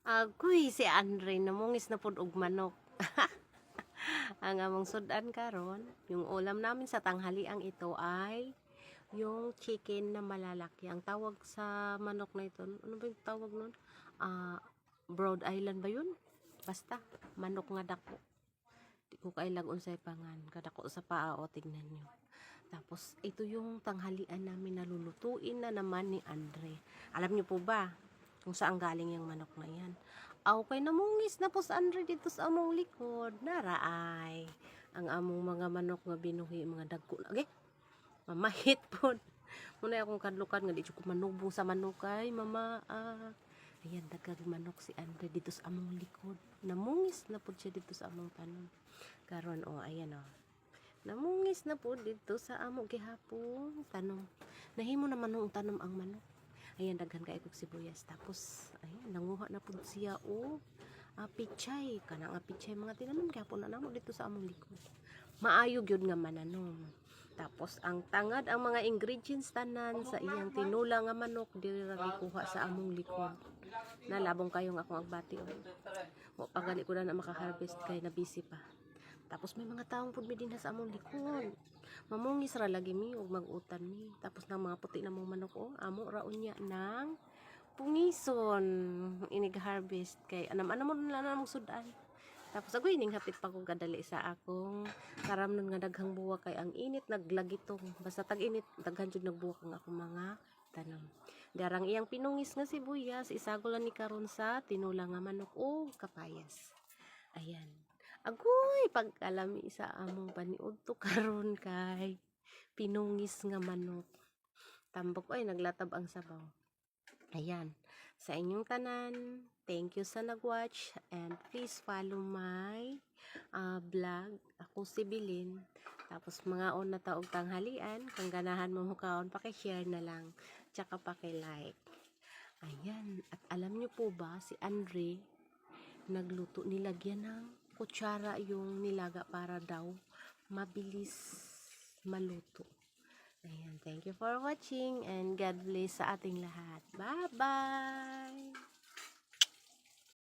Agoy si Andre namungis na pud og manok. Ang among sudan karon, yung ulam namin sa tanghaliang ito ay yung chicken na malalaki. Ang tawag sa manok na ito, ano ba yung tawag nun? Broad Island ba yun? Basta, manok nga dako. Di ko kailag unsay pangan, kadako sa paa o tignan nyo. Tapos, ito yung tanghalian namin na lulutuin na naman ni Andre. Alam nyo po ba kung saan galing yung manok na yan? Aw, kay namungis na po sa Andre dito sa among likod. Naraay. Ang among mga manok nga binuhi, mga dagko na. Okay? Mamahit po. Muna akong kadlukan nga di ko manubong sa manokay. Mama, ayan, dagag manok si Andre dito sa among likod. Namungis na po siya dito sa among tanom. Karon, ayan namungis na po dito sa amo gihapon tanom. Nahimo naman nung tanom ang manok. Ayan, daghan kay kog sibuyas. Tapos ayan, nanguha na pud siya pichay kana nga pichay mga tinanom gihapon na namo dito sa among likod. Maayo gyud nga mananom. Tapos ang tangad ang mga ingredients tanan sa iyang tinula nga manok diri ra gikuha sa among likod. Nalabong kayong akong agbati o pagali ko na maka-harvest kay na busy pa. Tapos may mga taong pud mi dinha sa among likod. Mamungis ra lagi mi ug mag-utan mi. Tapos nang mga puti na mong manok amo ra unya ng pungison inig harvest kay anam-anam mo na namong sudan. Tapos agoy ning hapit pa ko kadali sa akong karamnon nga daghang buwa kay ang init naglagitong. Basta tag-init daghan jud nagbuwak ang akong mga tanom. Darang iyang pinungis nga sibuyas isagolan ni karon sa tinula nga manok o kapayas. Ayan. Agoy pagkalami sa among paniud to karon kay pinungis nga manok. Tambok ay naglatab ang sabaw. Ayan. Sa inyong tanan, thank you sa nagwatch and please follow my vlog. Ako si Bilin. Tapos mga na taog tanghalian, kung ganahan mo mukaon, paki-share na lang. Tsaka paki-like. Ayan. At alam nyo po ba, si Andre, nagluto, nilagyan ng kutsara yung nilaga para daw mabilis maluto. Ayan, thank you for watching and God bless sa ating lahat. Bye-bye!